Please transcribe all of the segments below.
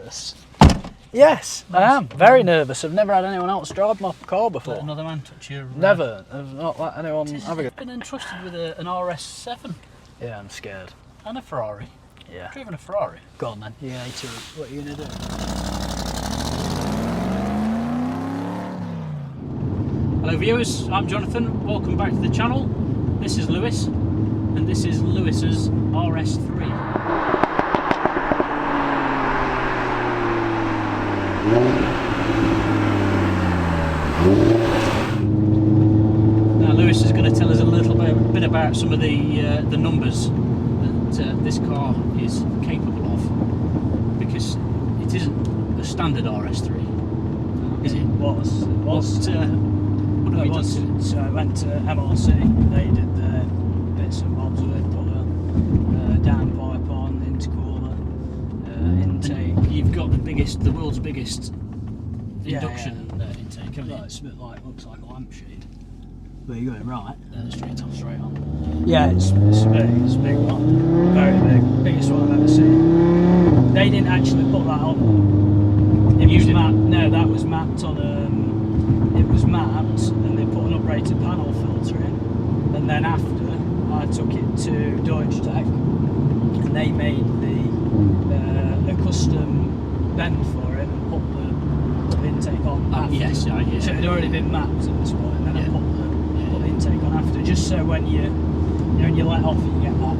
nervous? Yes, I am. Very nervous. I've never had anyone else drive my car before. Let another man touch your... Never. I've not let anyone have a go. I've been entrusted with an RS7. Yeah, I'm scared. And a Ferrari. Yeah. Driven a Ferrari. Go on then. Yeah, what are you going to do? Hello viewers, I'm Jonathan. Welcome back to the channel. This is Lewis. And this is Lewis's RS3. Now Lewis is going to tell us a little bit about some of the numbers that this car is capable of, because it isn't a standard RS3, is it? It was. What have we done? So I went to MRC. They did the bits and bobs with it. Put a downpipe on, intercooler, intake. And you've got the world's biggest induction intake, haven't you? It's a bit like, looks like a lampshade. Where are you going, right? Straight on. Yeah, it's big. It's a big one. Very big. Biggest one I've ever seen. They didn't actually put that on. It was mapped. No, that was mapped on. It was mapped, and they put an uprated panel filter in. And then after, I took it to Deutsche Tech, and they made a custom bend for it and put the intake on. After. Yes, yeah. So it had already been mapped at this point, and then I put the intake on after, just so when you let off, you get that.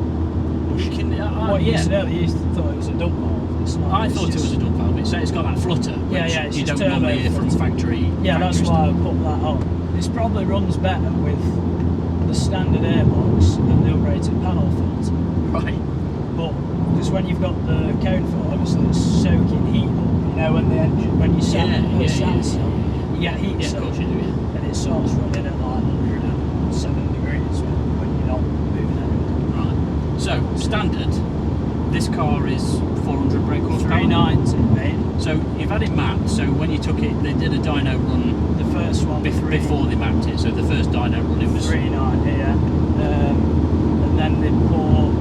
You said earlier, you thought it was a dump valve. It's not. I thought it was a dump valve. It's got that flutter, which it's you just don't normally hear from factory. Yeah, that's why I put that on. This probably runs better with the standard airbox than the uprated panel filter. Right. But because when you've got the cone filter, obviously it's soaking heat up. You know, when the engine, when you you get heat soak, of course you do, and it starts running at like 107 degrees when you're not moving anywhere. Right. So standard, this car is 400 brake horsepower. 390 made. So you've had it mapped. So when you took it, they did a dyno run. The first one before they mapped it. So the first dyno run, it was 390, yeah. And then they put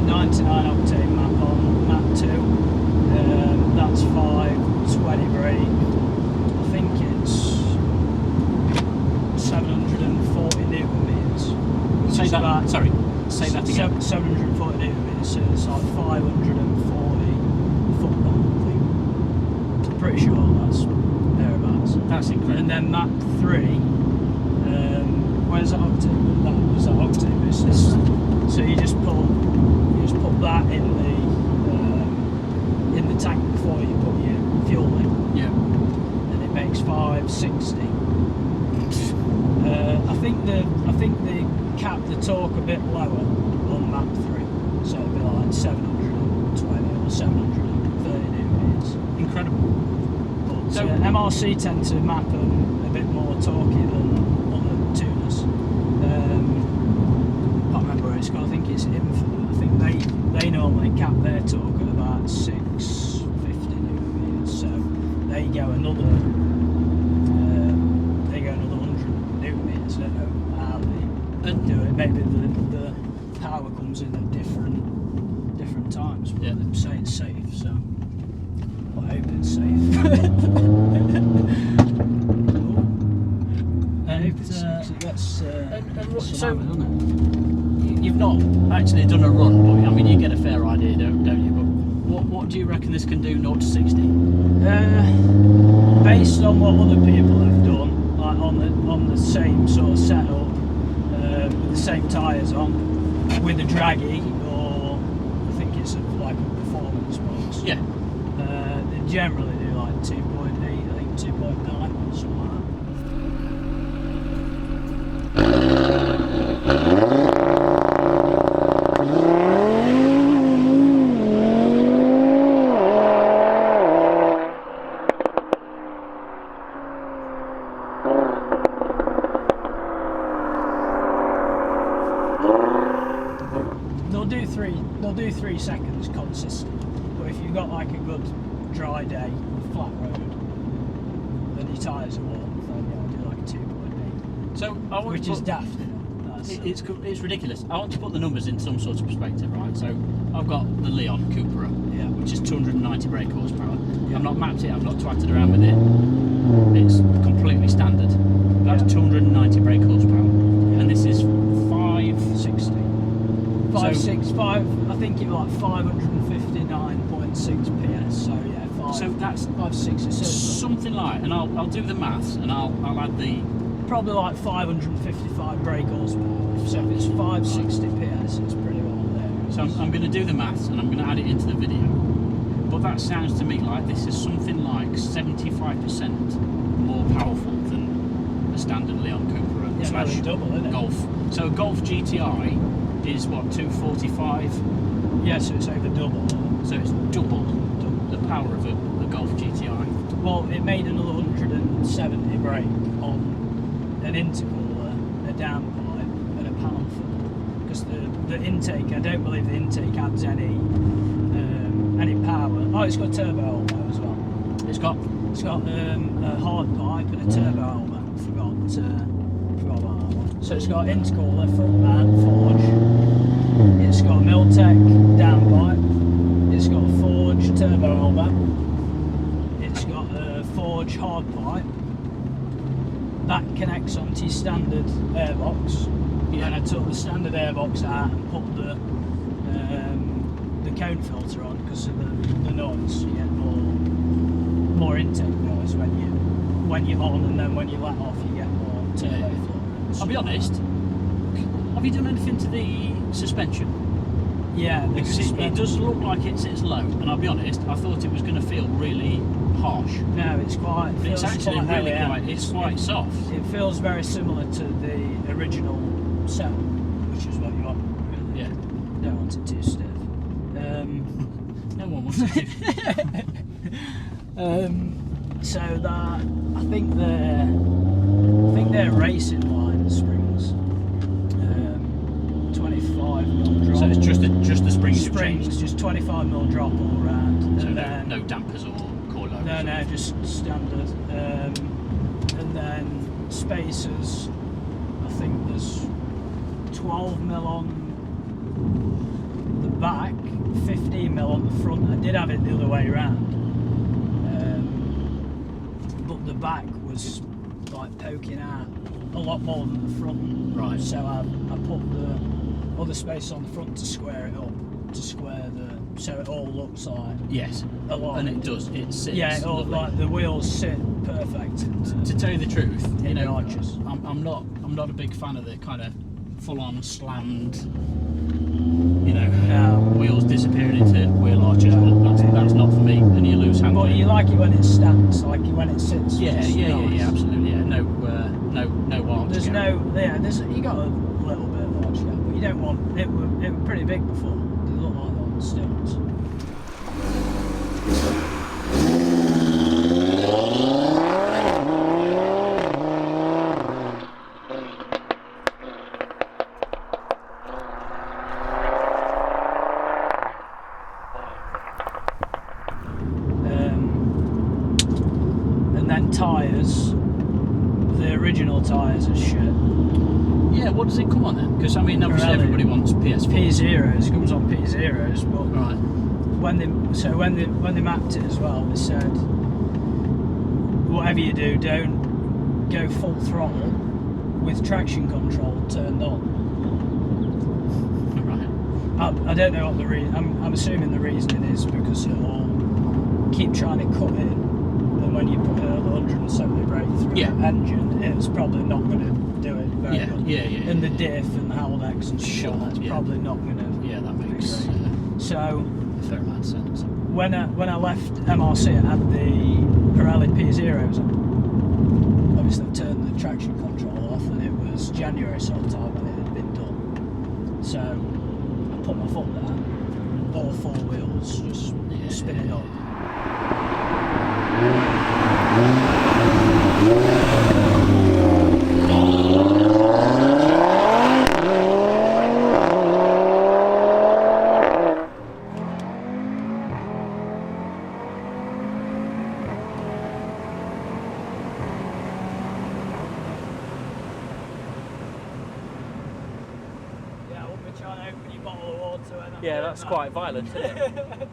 99 octane map on map 2. That's 520 brake. I think it's 740 newton meters. Say that. Sorry. Say that again. 740 newton meters. So it's like 540 foot-pound, I think. I'm pretty sure that's thereabouts. That's incredible. And then map 3. Where's that octane? That was that octane business. So you just put that in the tank before you put your fuel in. Yeah. And it makes 560. I think they cap the torque a bit lower on map 3, so it'd be like 720 or 730 newton meters. Incredible. But so MRC tend to map them a bit more torquey than other tuners. Can't remember where it's called. I think it's Infinite. I think they normally cap their torque at about 650 newton meters. So they go another 100 newton meters. I don't know how they do it. Maybe the power comes in at different times. But they say it's safe, so I hope it's safe. You've not actually done a run, but I mean you get a fair idea, don't you? But what do you reckon this can do 0 to 60? Based on what other people have done, like on the same sort of setup, with the same tyres on, with a draggy, or I think it's like a performance box. Yeah. They generally do like 2.8, I think 2.9 or something like that. They'll do 3 seconds consistent, but if you've got like a good dry day, flat road, and your tyres are warm, then I'll do like a 2.8. So I want which is daft. It's ridiculous. I want to put the numbers in some sort of perspective, right? So I've got the Leon Cupra Yeah. which is 290 brake horsepower. I've not mapped it, I've not twatted around with it. It's completely standard. That's 290 brake horsepower. And this is 560. 565, I think it was like 559.6 PS, so yeah, so that's 560. So something like, and I'll do the maths and I'll add the... probably like 555 brake horsepower, so if it's 560 PS, it's pretty well there. So I'm going to do the maths and I'm going to add it into the video. But that sounds to me like this is something like 75% more powerful than a standard Leon Cooper slash double, isn't it? Golf. So a Golf GTI is what, 245? Yeah, so it's over double. So it's double the power of a Golf GTI. Well, it made another 170 brake on an intercooler, a downpipe, and a panel fill. Because the intake, I don't believe the intake adds any power. Oh, it's got turbo elbow as well. It's got a hard pipe and a turbo elbow. Forgot about that one. So it's got intercooler, front mount, forge. It's got a Miltech downpipe. It's got a forge turbo elbow. It's got a forge hard pipe. That connects onto your standard airbox. Yeah. And I took the standard airbox out and put the cone filter on because of the noise. You get more intake noise when you're on, and then when you let off you get more turbo flow. I'll be honest, have you done anything to the suspension? Yeah, because it does look like it sits low, and I'll be honest, I thought it was going to feel really harsh. No, it's quite. It's actually quite really quite soft. It feels very similar to the original Saloon, which is what you want. Really. Yeah. Don't want it too stiff. No one wants it to. So that I think they're racing line springs. 25mm drop. So it's just the springs. Springs, just 25mm drop all around. So and then, no dampers or coilovers. No, just standard. And then spacers. I think there's 12mm on the back, 15mm on the front. I did have it the other way around, but the back was like poking out a lot more than the front. Right. So I put the other space on the front to square it up, so it all looks like a lot. And it does. It sits. Yeah, it all, like the wheels sit perfect. To tell you the truth, in the arches. I'm not a big fan of the kind of full-on slammed, wheels disappearing into wheel arches. That's not for me, and you lose handling. But you like it when it stands, like when it sits. Yeah, nice. absolutely. Yeah, no arch. There's you got a little bit of arch gap, but you don't want it. Were pretty big before. They look like they're on stilts. And then tyres. The original tyres are shit. Yeah, what does it come on then? Because I mean, obviously everybody wants PS4. P0s, it comes on P0s, but right. When they mapped it as well, they said whatever you do, don't go full throttle with traction control turned on. Right. I don't know what the reason. I'm assuming the reasoning is because it'll keep trying to cut in, and when you put another 170 brake through the engine, it's probably not going to do it very good. Yeah. And the diff and the Haldex and shit, that's probably not going to. Yeah, that makes so. a fair amount of sense. When I left MRC, I had the Pirelli P0s on. Obviously, I turned the traction control off, and it was January sometime when it had been done. So I put my foot down, all four wheels just spinning up. Yeah, that's quite violent, isn't it?